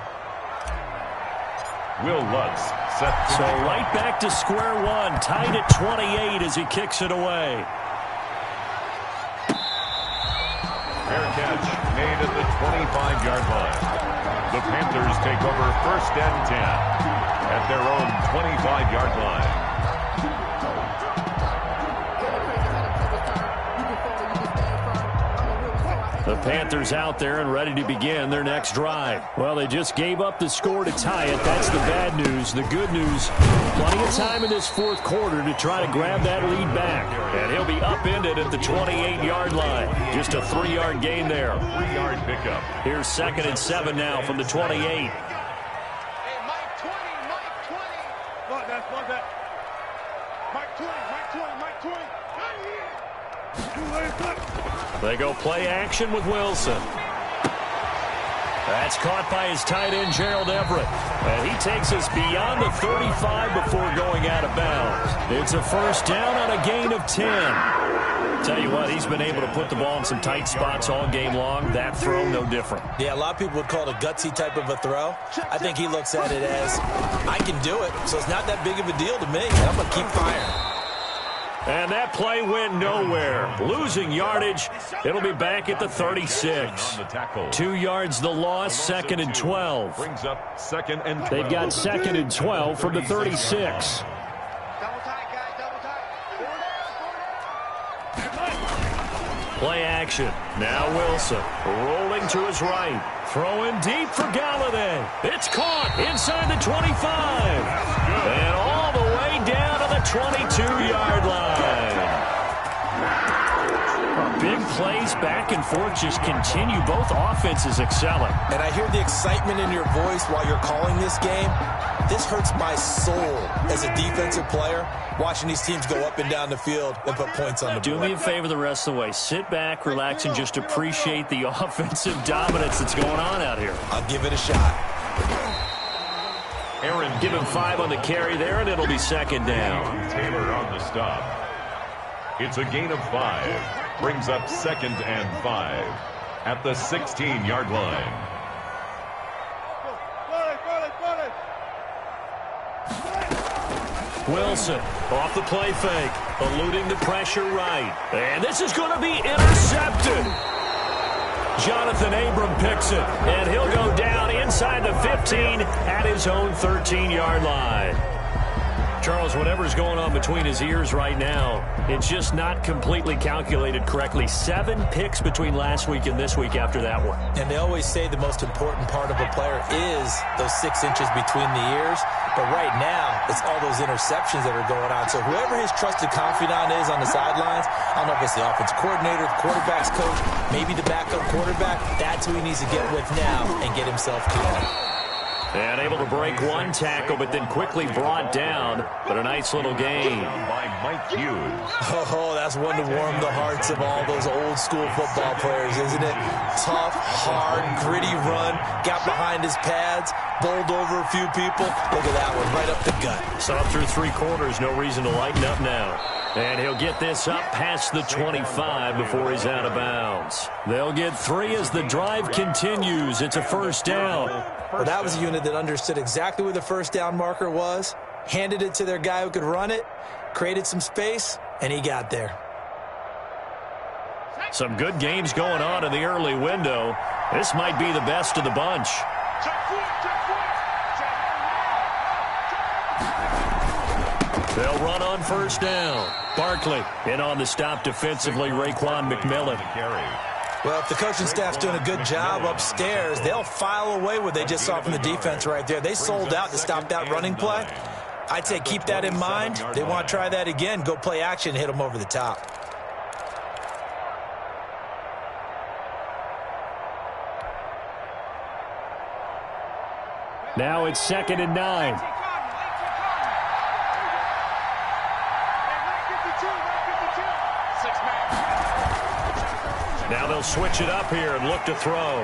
Will Lutz set.
So right back to square one, tied at 28 as he kicks it away.
Fair catch made at the 25-yard line. The Panthers take over 1st and 10 at their own 25-yard line.
The Panthers out there and ready to begin their next drive. Well, they just gave up the score to tie it. That's the bad news. The good news, plenty of time in this 4th quarter to try to grab that lead back. And he'll be upended at the 28-yard line. Just a 3-yard gain there.
3-yard pickup.
Here's 2nd and 7 now from the 28.
Hey, Mike 20, Mike 20. Look, that's that. Mike 20, Mike 20, Mike 20.
They go play action with Wilson. That's caught by his tight end, Gerald Everett. And he takes us beyond the 35 before going out of bounds. It's a first down on a gain of 10. Tell you what, he's been able to put the ball in some tight spots all game long. That throw, no different.
Yeah, a lot of people would call it a gutsy type of a throw. I think he looks at it as, I can do it, so it's not that big of a deal to me. I'm going to keep firing.
And that play went nowhere. Losing yardage. It'll be back at the 36. 2 yards the loss, 2nd and 12.
Brings up 2nd and 12.
They've got 2nd and 12 from the 36.
Double tight, guys, double tight.
Play action. Now Wilson rolling to his right. Throwing deep for Galladay. It's caught inside the 25. And all the way down to the 22-yard line. Big plays back and forth just continue. Both offenses excelling.
And I hear the excitement in your voice while you're calling this game. This hurts my soul as a defensive player, watching these teams go up and down the field and put points on the board.
Do me a favor the rest of the way. Sit back, relax, and just appreciate the offensive dominance that's going on out here.
I'll give it a shot.
Aaron, give him 5 on the carry there, and it'll be second down.
Taylor on the stop. It's a gain of 5. Brings up 2nd and 5 at the 16-yard line.
Wilson off the play fake, eluding the pressure right. And this is going to be intercepted. Jonathan Abram picks it, and he'll go down inside the 15 at his own 13-yard line. Charles, whatever's going on between his ears right now, it's just not completely calculated correctly. 7 picks between last week and this week after that one.
And they always say the most important part of a player is those 6 inches between the ears. But right now, it's all those interceptions that are going on. So whoever his trusted confidant is on the sidelines, I don't know if it's the offensive coordinator, the quarterback's coach, maybe the backup quarterback, that's who he needs to get with now and get himself clean.
And able to break one tackle, but then quickly brought down. But a nice little gain.
By Mike Hughes.
Oh, that's one to warm the hearts of all those old-school football players, isn't it? Tough, hard, gritty run. Got behind his pads, bowled over a few people. Look at that one, right up the gut.
Saw through 3 quarters, no reason to lighten up now. And he'll get this up past the 25 before he's out of bounds. They'll get 3 as the drive continues. It's a first down.
Well, that was a unit that understood exactly where the first down marker was, handed it to their guy who could run it, created some space, and he got there.
Some good games going on in the early window. This might be the best of the bunch. They'll run on first down. Barkley in on the stop defensively. Raekwon McMillan.
Well, if the coaching staff's doing a good job upstairs, they'll file away what they just saw from the defense right there. They sold out to stop that running play. I'd say keep that in mind. They want to try that again. Go play action, hit them over the top.
Now it's 2nd and 9. Now they'll switch it up here and look to throw.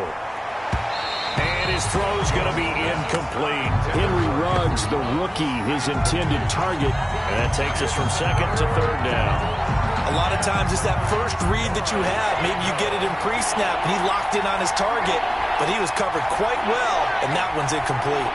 And his throw's going to be incomplete. Henry Ruggs, the rookie, his intended target. And that takes us from 2nd to 3rd down.
A lot of times it's that first read that you have. Maybe you get it in pre-snap, and he locked in on his target, but he was covered quite well, and that one's incomplete.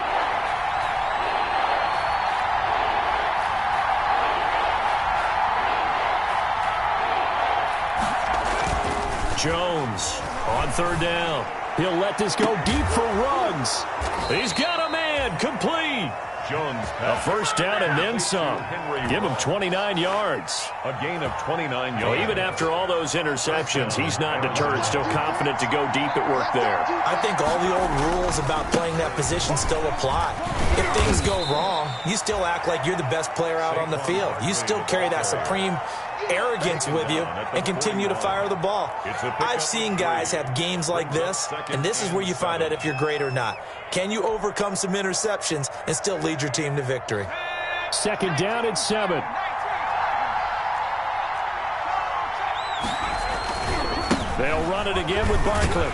Jones on 3rd down. He'll let this go deep for Ruggs. He's got a man complete.
Jones
a first down and then some. Give him 29 yards.
A gain of 29 yards.
Well, even after all those interceptions, he's not deterred. Still confident to go deep at work there.
I think all the old rules about playing that position still apply. If things go wrong, you still act like you're the best player out on the field. You still carry that supreme arrogance with you and continue to fire the ball. I've seen guys have games like this, and this is where you find out if you're great or not. Can you overcome some interceptions and still lead your team to victory?
2nd down and 7. They'll run it again with Barkley.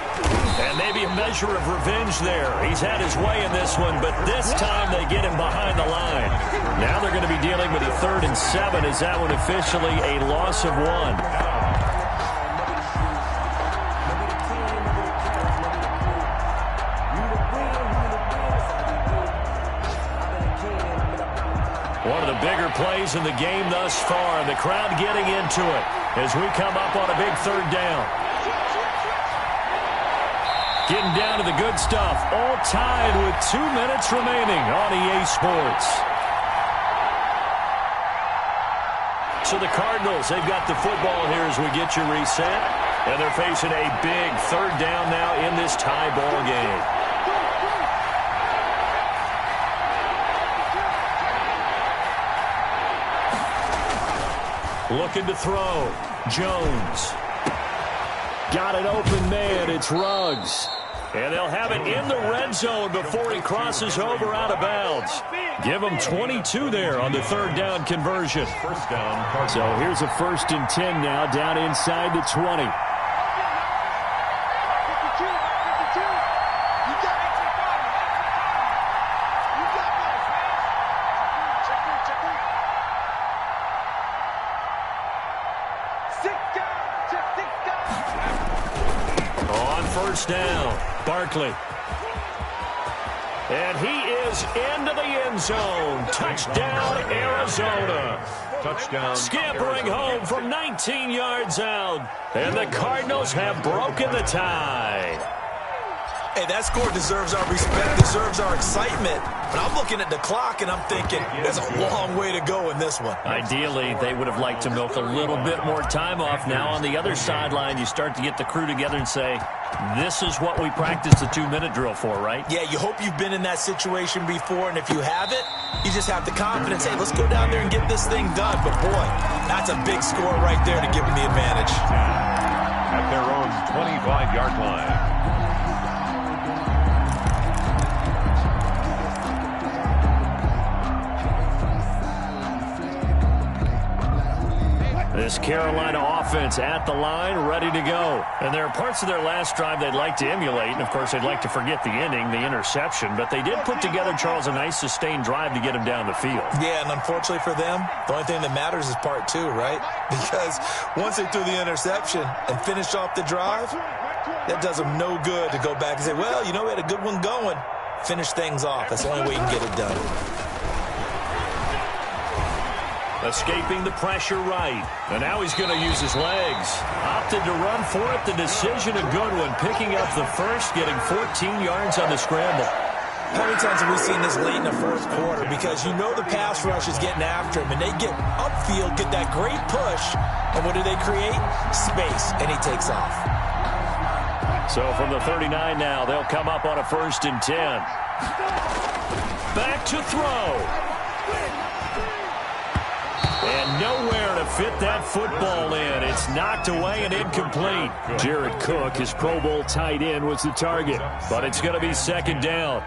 And maybe a measure of revenge there. He's had his way in this one, but this time they get him behind the line. Now they're going to be dealing with a 3rd and 7. Is that one officially a loss of 1? One of the bigger plays in the game thus far, and the crowd getting into it as we come up on a big 3rd down. Getting down to the good stuff, all tied with 2 minutes remaining on EA Sports. So the Cardinals, they've got the football here as we get you reset, and they're facing a big 3rd down now in this tie ball game. Looking to throw. Jones. Got an open man. It's Ruggs. And they'll have it in the red zone before he crosses over out of bounds. Give him 22 there on the third down conversion.
First down.
So here's a 1st and 10 now, down inside the 20. On first down, Barkley. And he is into the end zone. Touchdown, Arizona.
Touchdown.
Scampering home from 19 yards out. And the Cardinals have broken the tie.
Hey, that score deserves our respect, deserves our excitement. But I'm looking at the clock, and I'm thinking there's a long way to go in this one.
Ideally, they would have liked to milk a little bit more time off. Now on the other sideline, you start to get the crew together and say, this is what we practiced the 2-minute drill for, right?
Yeah, you hope you've been in that situation before, and if you haven't, you just have the confidence, hey, let's go down there and get this thing done. But, boy, that's a big score right there to give them the advantage.
At their own 25-yard line.
This Carolina offense at the line, ready to go. And there are parts of their last drive they'd like to emulate. And, of course, they'd like to forget the ending, the interception. But they did put together, Charles, a nice sustained drive to get him down the field.
Yeah, and unfortunately for them, the only thing that matters is part 2, right? Because once they threw the interception and finished off the drive, that does them no good to go back and say, well, you know, we had a good one going. Finish things off. That's the only way you can get it done.
Escaping the pressure right. And now he's going to use his legs. Opted to run for it. The decision a good one. Picking up the first, getting 14 yards on the scramble.
How many times have we seen this late in the fourth quarter? Because you know the pass rush is getting after him, and they get upfield, get that great push, and what do they create? Space, and he takes off.
So from the 39 now, they'll come up on a 1st and 10. Back to throw. And nowhere to fit that football in. It's knocked away and incomplete. Jared Cook, his Pro Bowl tight end, was the target. But it's going to be 2nd down.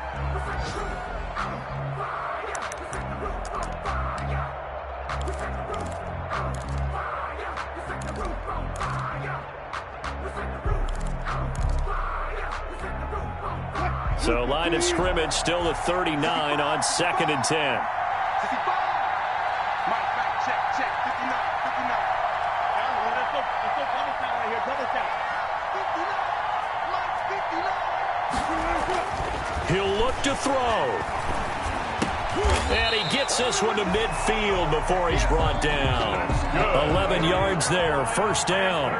So line of scrimmage still at 39 on 2nd and 10. He'll look to throw. And he gets this one to midfield before he's brought down. 11 yards there, 1st down.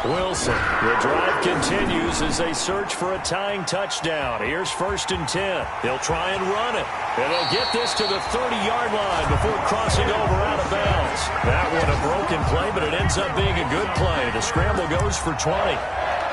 Wilson, the drive continues as they search for a tying touchdown. Here's 1st and 10. They'll try and run it. And they'll get this to the 30-yard line before crossing over out of bounds. That one a broken play, but it ends up being a good play. The scramble goes for 20.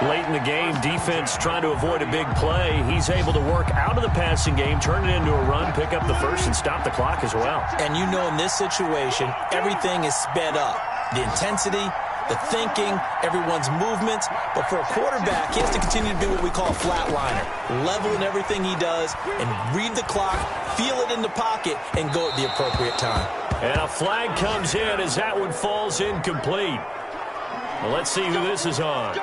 Late in the game, defense trying to avoid a big play. He's able to work out of the passing game, turn it into a run, pick up the first, and stop the clock as well.
And you know in this situation, everything is sped up. The intensity, the thinking, everyone's movements. But for a quarterback, he has to continue to be what we call a flatliner. Level in everything he does and read the clock, feel it in the pocket, and go at the appropriate time.
And a flag comes in as that one falls incomplete. Well, let's see who this is on.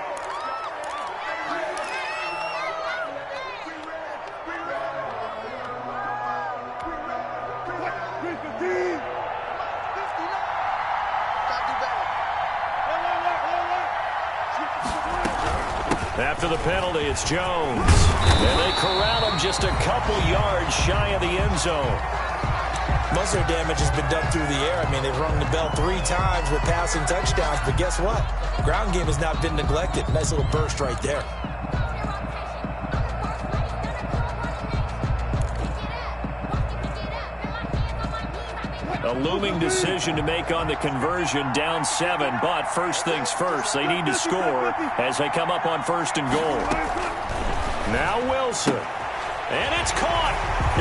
After the penalty, it's Jones. And they corral him just a couple yards shy of the end zone.
Most of their damage has been done through the air. I mean, they've rung the bell 3 times with passing touchdowns. But guess what? Ground game has not been neglected. Nice little burst right there.
A looming decision to make on the conversion, down 7, but first things first, they need to score as they come up on 1st and goal. Now Wilson, and it's caught.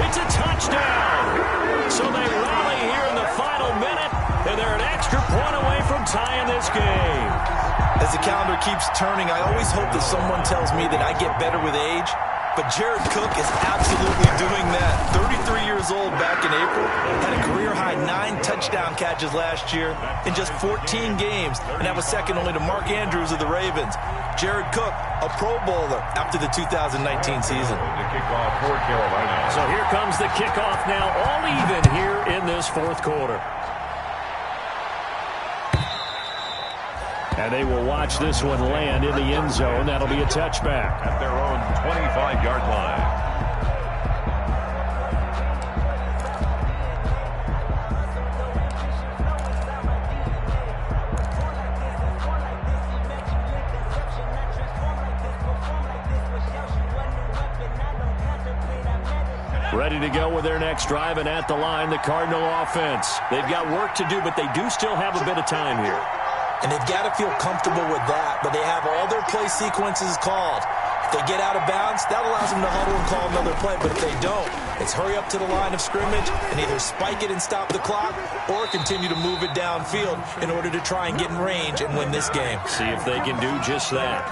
It's a touchdown. So they rally here in the final minute, And they're an extra point away from tying this game.
As the calendar keeps turning, I always hope that someone tells me that I get better with age. But Jared Cook is absolutely doing that. 33 years old back in April. Had a career-high 9 touchdown catches last year in just 14 games. And that was second only to Mark Andrews of the Ravens. Jared Cook, a Pro Bowler after the 2019 season.
The kickoff for Carolina.
So here comes the kickoff now, all even here in this fourth quarter. And they will watch this one land in the end zone. That'll be a touchback.
At their own 25-yard line.
Ready to go with their next drive, and at the line, the Cardinal offense. They've got work to do, but they do still have a bit of time here.
And they've got to feel comfortable with that, but they have all their play sequences called. If they get out of bounds, that allows them to huddle and call another play. But if they don't, it's hurry up to the line of scrimmage and either spike it and stop the clock or continue to move it downfield in order to try and get in range and win this game.
See if they can do just that.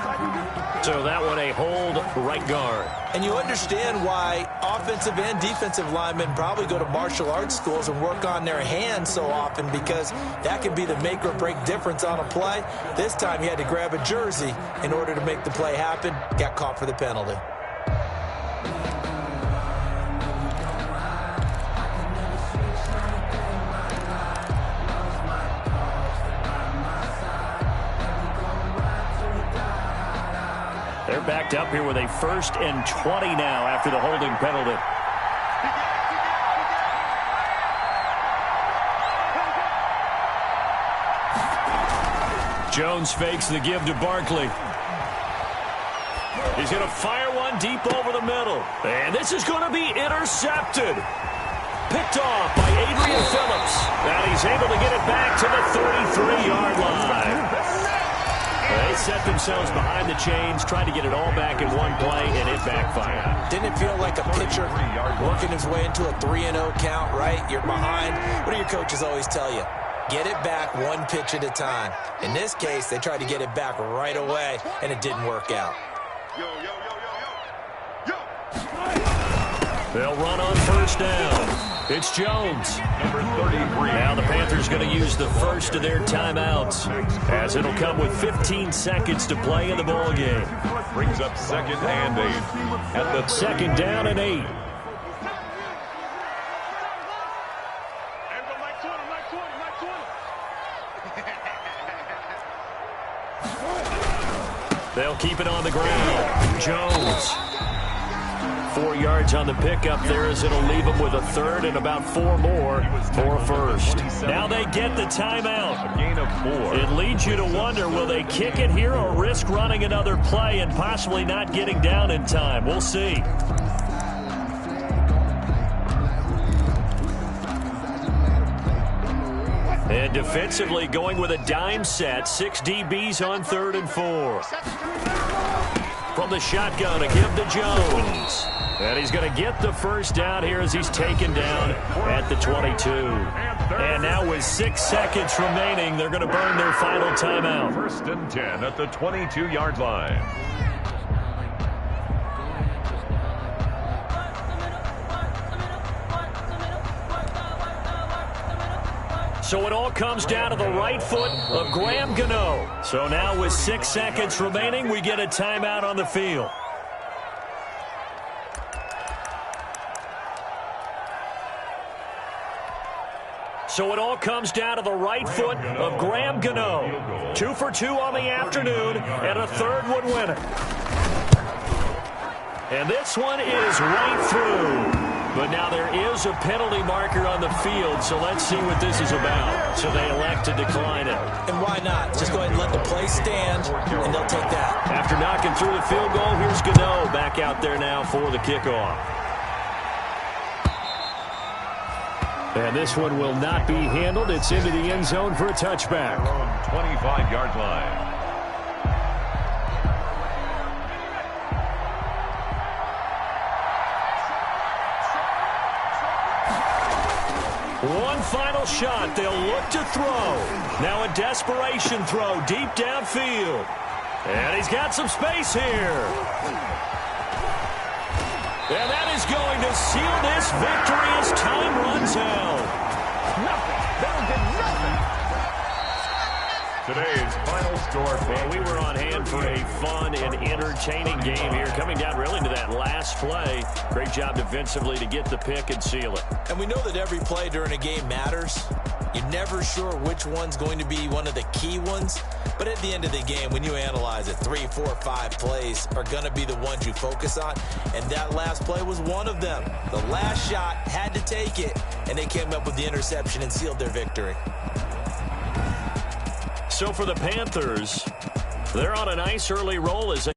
So that one a hold right guard.
And you understand why offensive and defensive linemen probably go to martial arts schools and work on their hands so often, because that can be the make or break difference on a play. This time he had to grab a jersey in order to make the play happen. Got caught for the penalty.
They're backed up here with a 1st and 20 now after the holding penalty. Jones fakes the give to Barkley. He's going to fire one deep over the middle. And this is going to be intercepted. Picked off by Adrian Phillips. And he's able to get it back to the 33-yard line. They set themselves behind the chains, tried to get it all back in one play, and it backfired.
Didn't it feel like a pitcher working his way into a 3-0 count, right? You're behind. What do your coaches always tell you? Get it back one pitch at a time. In this case, they tried to get it back right away, and it didn't work out.
They'll run on 1st down. It's Jones.
Number 33.
Now the Panthers going to use the first of their timeouts, as it'll come with 15 seconds to play in the ball game.
Brings up 2nd and 8. At the
2nd down and 8. They'll keep it on the ground. Jones. 4 yards on the pickup there, as it'll leave them with a 3rd and about 4 more for a 1st. Now they get the timeout.
A gain of 4.
It leads you to wonder, will they kick it here or risk running another play and possibly not getting down in time? We'll see. And defensively going with a dime set. 6 DBs on 3rd and 4. From the shotgun, a give to Jones. And he's going to get the 1st down here as he's taken down at the 22. And now with 6 seconds remaining, they're going to burn their final timeout.
1st and 10 at the 22-yard line.
So it all comes down to the right foot of Graham Gano. So now with 6 seconds remaining, we get a timeout on the field. So it all comes down to the right foot of Graham Gano. 2 for 2 on the afternoon, and a 3rd would win it. And this one is right through. But now there is a penalty marker on the field, so let's see what this is about. So they elect to decline it.
And why not? Just go ahead and let the play stand, and they'll take that.
After knocking through the field goal, here's Gano back out there now for the kickoff. And this one will not be handled. It's into the end zone for a touchback.
25-yard line.
One final shot. They'll look to throw. Now a desperation throw deep downfield. And he's got some space here. And that is going to seal this victory as time runs out.
Nothing. They did nothing.
Today's final score.
Well, we were on hand for a fun and entertaining game here. Coming down really to that last play. Great job defensively to get the pick and seal it.
And we know that every play during a game matters. You're never sure which one's going to be one of the key ones. But at the end of the game, when you analyze it, 3, 4, 5 plays are going to be the ones you focus on. And that last play was one of them. The last shot had to take it, and they came up with the interception and sealed their victory.
So for the Panthers, they're on a nice early roll as